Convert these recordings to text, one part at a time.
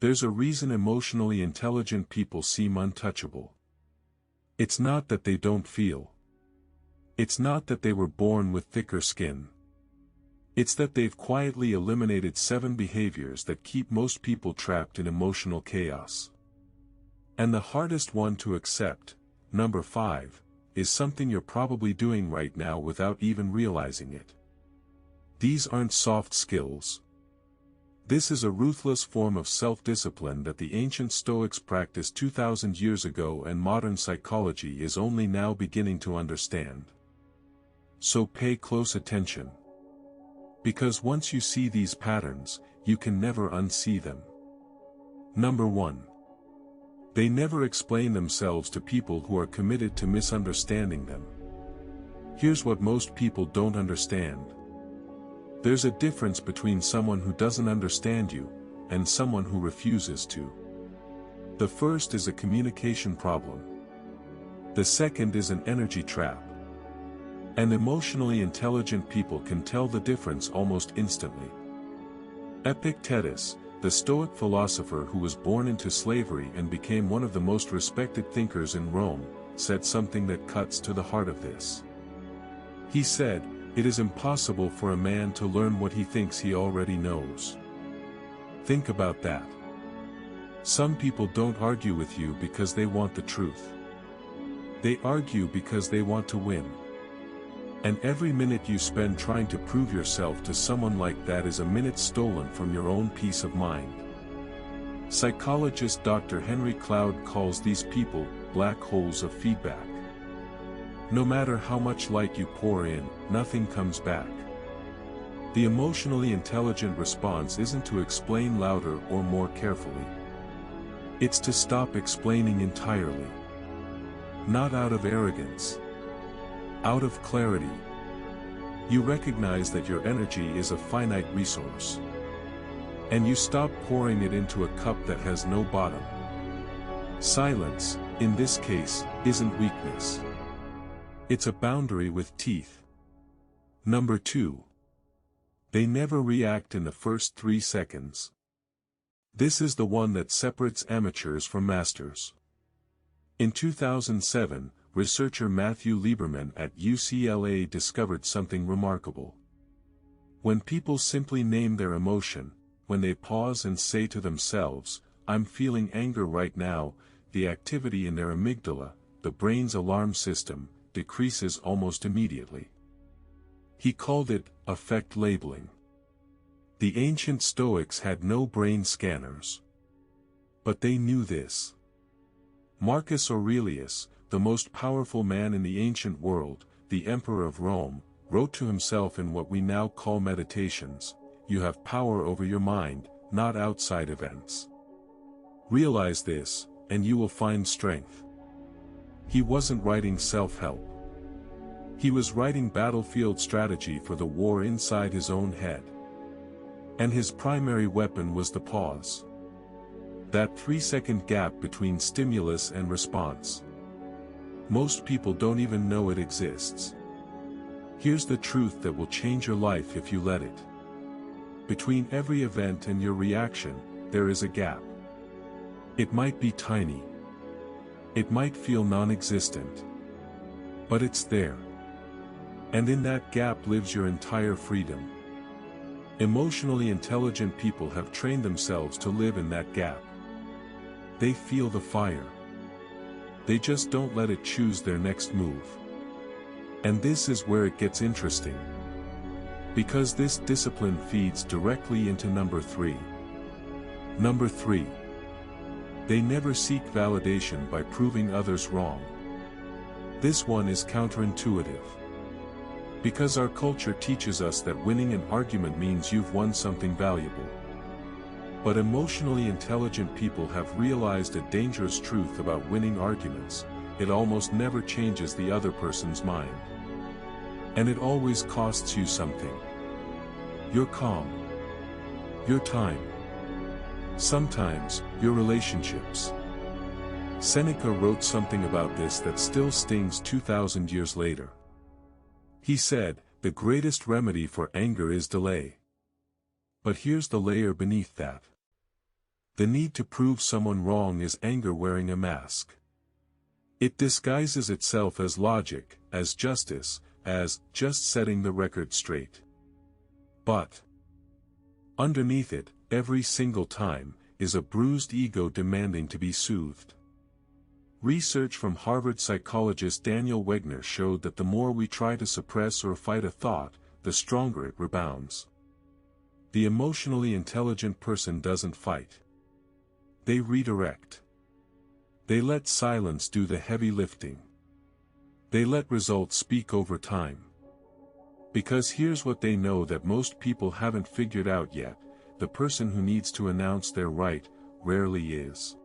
There's a reason emotionally intelligent people seem untouchable. It's not that they don't feel. It's not that they were born with thicker skin. It's that they've quietly eliminated 7 behaviors that keep most people trapped in emotional chaos. And the hardest one to accept, number 5, is something you're probably doing right now without even realizing it. These aren't soft skills. This is a ruthless form of self-discipline that the ancient Stoics practiced 2,000 years ago and modern psychology is only now beginning to understand. So pay close attention. Because once you see these patterns, you can never unsee them. Number 1. They never explain themselves to people who are committed to misunderstanding them. Here's what most people don't understand. There's a difference between someone who doesn't understand you, and someone who refuses to. The first is a communication problem. The second is an energy trap. And emotionally intelligent people can tell the difference almost instantly. Epictetus, the Stoic philosopher who was born into slavery and became one of the most respected thinkers in Rome, said something that cuts to the heart of this. He said, "It is impossible for a man to learn what he thinks he already knows." Think about that. Some people don't argue with you because they want the truth. They argue because they want to win. And every minute you spend trying to prove yourself to someone like that is a minute stolen from your own peace of mind. Psychologist Dr. Henry Cloud calls these people black holes of feedback. No matter how much light you pour in, nothing comes back. The emotionally intelligent response isn't to explain louder or more carefully. It's to stop explaining entirely. Not out of arrogance. Out of clarity. You recognize that your energy is a finite resource. And you stop pouring it into a cup that has no bottom. Silence, in this case, isn't weakness. It's a boundary with teeth. Number 2. They never react in the first 3 seconds. This is the one that separates amateurs from masters. In 2007, researcher Matthew Lieberman at UCLA discovered something remarkable. When people simply name their emotion, when they pause and say to themselves, "I'm feeling anger right now," the activity in their amygdala, the brain's alarm system, decreases almost immediately. He called it affect labeling. The ancient Stoics had no brain scanners. But they knew this. Marcus Aurelius, the most powerful man in the ancient world, the emperor of Rome, wrote to himself in what we now call meditations, "You have power over your mind, not outside events. Realize this, and you will find strength." He wasn't writing self-help. He was writing battlefield strategy for the war inside his own head. And his primary weapon was the pause. That 3-second gap between stimulus and response. Most people don't even know it exists. Here's the truth that will change your life if you let it. Between every event and your reaction, there is a gap. It might be tiny. It might feel non-existent. But it's there. And in that gap lives your entire freedom. Emotionally intelligent people have trained themselves to live in that gap. They feel the fire. They just don't let it choose their next move. And this is where it gets interesting. Because this discipline feeds directly into number 3. Number 3. They never seek validation by proving others wrong. This one is counterintuitive. Because our culture teaches us that winning an argument means you've won something valuable. But emotionally intelligent people have realized a dangerous truth about winning arguments: it almost never changes the other person's mind. And it always costs you something. Your calm. Your time. Sometimes, your relationships. Seneca wrote something about this that still stings 2,000 years later. He said, "The greatest remedy for anger is delay." But here's the layer beneath that. The need to prove someone wrong is anger wearing a mask. It disguises itself as logic, as justice, as just setting the record straight. But underneath it, every single time, is a bruised ego demanding to be soothed. Research from Harvard psychologist Daniel Wegner showed that the more we try to suppress or fight a thought, the stronger it rebounds. The emotionally intelligent person doesn't fight. They redirect. They let silence do the heavy lifting. They let results speak over time. Because here's what they know that most people haven't figured out yet: the person who needs to announce they're right, rarely is.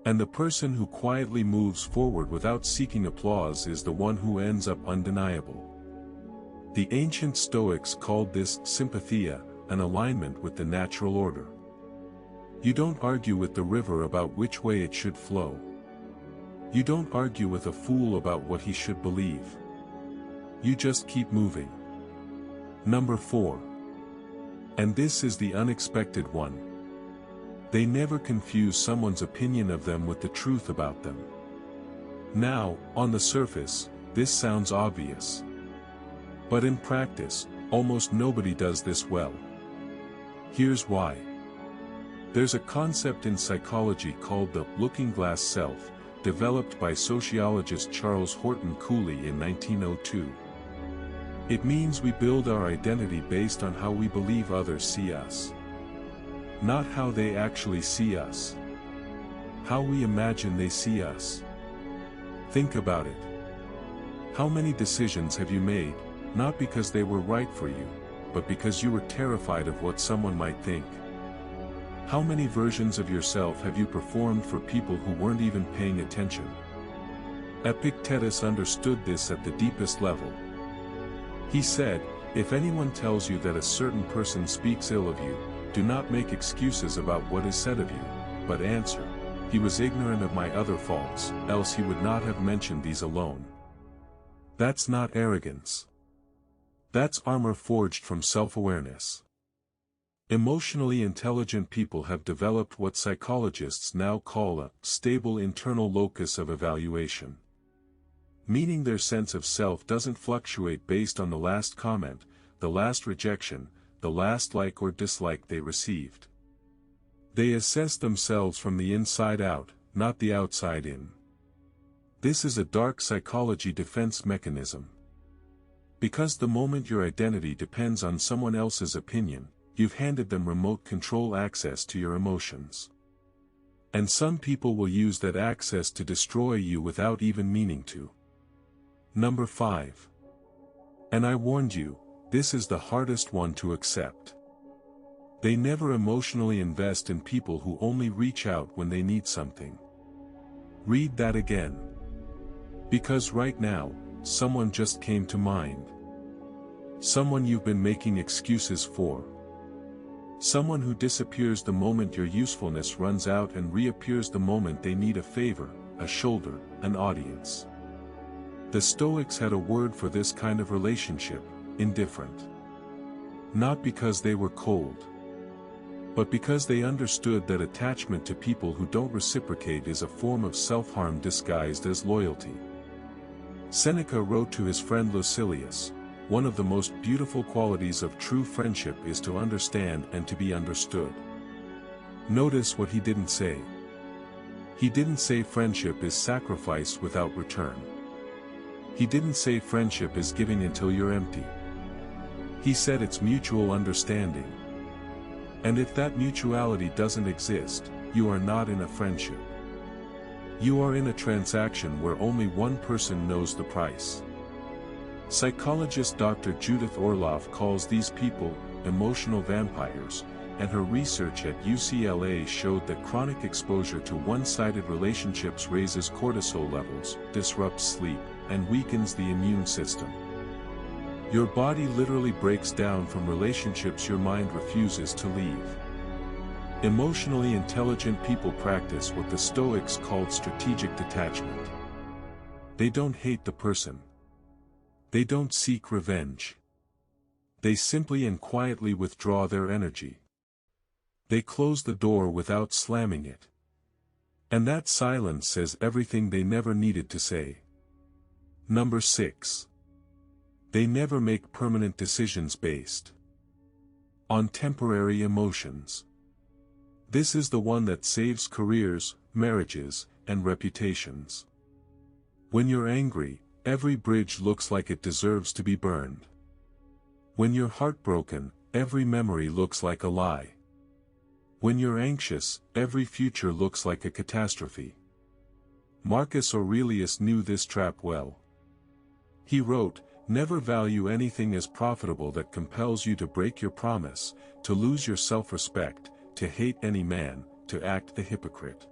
And the person who quietly moves forward without seeking applause is the one who ends up undeniable. The ancient Stoics called this sympathia, an alignment with the natural order. You don't argue with the river about which way it should flow. You don't argue with a fool about what he should believe. You just keep moving. Number 4. And this is the unexpected one. They never confuse someone's opinion of them with the truth about them. Now, on the surface, this sounds obvious. But in practice, almost nobody does this well. Here's why. There's a concept in psychology called the looking glass self, developed by sociologist Charles Horton Cooley in 1902. It means we build our identity based on how we believe others see us. Not how they actually see us. How we imagine they see us. Think about it. How many decisions have you made, not because they were right for you, but because you were terrified of what someone might think? How many versions of yourself have you performed for people who weren't even paying attention? Epictetus understood this at the deepest level. He said, "If anyone tells you that a certain person speaks ill of you, do not make excuses about what is said of you, but answer, 'He was ignorant of my other faults, else he would not have mentioned these alone.'" That's not arrogance. That's armor forged from self-awareness. Emotionally intelligent people have developed what psychologists now call a stable internal locus of evaluation. Meaning their sense of self doesn't fluctuate based on the last comment, the last rejection, the last like or dislike they received. They assess themselves from the inside out, not the outside in. This is a dark psychology defense mechanism. Because the moment your identity depends on someone else's opinion, you've handed them remote control access to your emotions. And some people will use that access to destroy you without even meaning to. Number 5. And I warned you, this is the hardest one to accept. They never emotionally invest in people who only reach out when they need something. Read that again. Because right now, someone just came to mind. Someone you've been making excuses for. Someone who disappears the moment your usefulness runs out and reappears the moment they need a favor, a shoulder, an audience. The Stoics had a word for this kind of relationship: indifferent. Not because they were cold, but because they understood that attachment to people who don't reciprocate is a form of self-harm disguised as loyalty. Seneca wrote to his friend Lucilius, "One of the most beautiful qualities of true friendship is to understand and to be understood." Notice what he didn't say. He didn't say friendship is sacrifice without return. He didn't say friendship is giving until you're empty. He said it's mutual understanding. And if that mutuality doesn't exist, you are not in a friendship. You are in a transaction where only one person knows the price. Psychologist Dr. Judith Orloff calls these people emotional vampires, and her research at UCLA showed that chronic exposure to one-sided relationships raises cortisol levels, disrupts sleep, and weakens the immune system. Your body literally breaks down from relationships your mind refuses to leave. Emotionally intelligent people practice what the Stoics called strategic detachment. They don't hate the person. They don't seek revenge. They simply and quietly withdraw their energy. They close the door without slamming it. And that silence says everything they never needed to say. Number 6. They never make permanent decisions based on temporary emotions. This is the one that saves careers, marriages, and reputations. When you're angry, every bridge looks like it deserves to be burned. When you're heartbroken, every memory looks like a lie. When you're anxious, every future looks like a catastrophe. Marcus Aurelius knew this trap well. He wrote, "Never value anything as profitable that compels you to break your promise, to lose your self-respect, to hate any man, to act the hypocrite."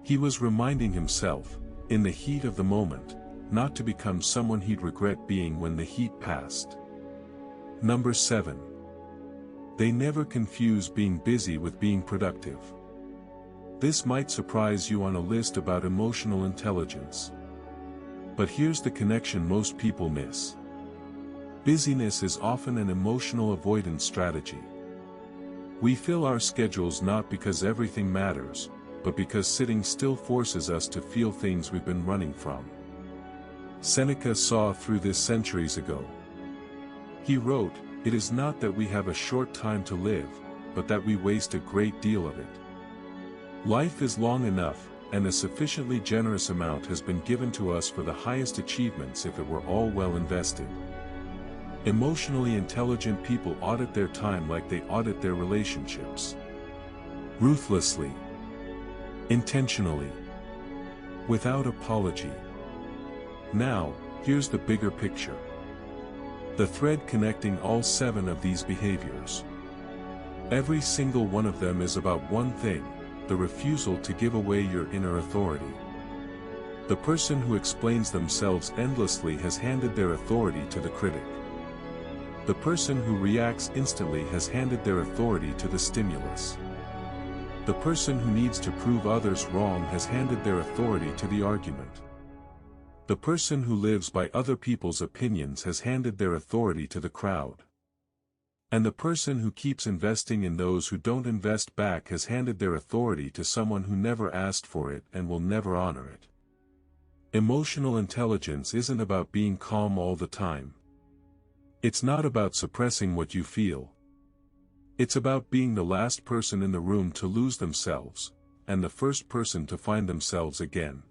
He was reminding himself, in the heat of the moment, not to become someone he'd regret being when the heat passed. Number 7. They never confuse being busy with being productive. This might surprise you on a list about emotional intelligence. But here's the connection most people miss. Busyness is often an emotional avoidance strategy. We fill our schedules not because everything matters, but because sitting still forces us to feel things we've been running from. Seneca saw through this centuries ago. He wrote, "It is not that we have a short time to live, but that we waste a great deal of it. Life is long enough, and a sufficiently generous amount has been given to us for the highest achievements if it were all well invested." Emotionally intelligent people audit their time like they audit their relationships. Ruthlessly. Intentionally. Without apology. Now, here's the bigger picture. The thread connecting all 7 of these behaviors. Every single one of them is about one thing: the refusal to give away your inner authority. The person who explains themselves endlessly has handed their authority to the critic. The person who reacts instantly has handed their authority to the stimulus. The person who needs to prove others wrong has handed their authority to the argument. The person who lives by other people's opinions has handed their authority to the crowd. And the person who keeps investing in those who don't invest back has handed their authority to someone who never asked for it and will never honor it. Emotional intelligence isn't about being calm all the time. It's not about suppressing what you feel. It's about being the last person in the room to lose themselves, and the first person to find themselves again.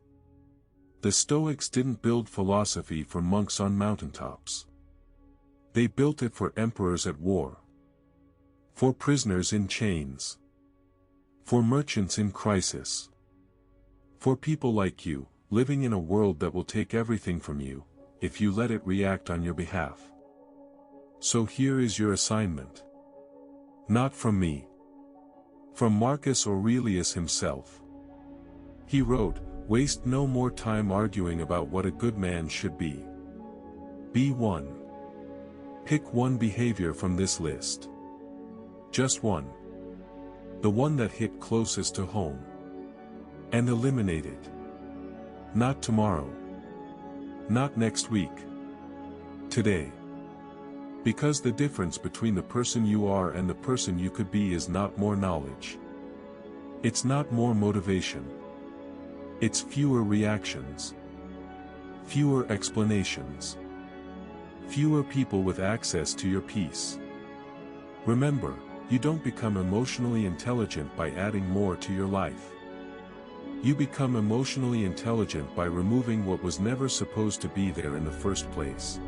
The Stoics didn't build philosophy for monks on mountaintops. They built it for emperors at war. For prisoners in chains. For merchants in crisis. For people like you, living in a world that will take everything from you, if you let it react on your behalf. So here is your assignment. Not from me. From Marcus Aurelius himself. He wrote, "Waste no more time arguing about what a good man should be. Be one." Pick one behavior from this list. Just one. The one that hit closest to home. And eliminate it. Not tomorrow. Not next week. Today. Because the difference between the person you are and the person you could be is not more knowledge. It's not more motivation. It's fewer reactions. Fewer explanations. Fewer people with access to your peace. Remember, you don't become emotionally intelligent by adding more to your life. You become emotionally intelligent by removing what was never supposed to be there in the first place.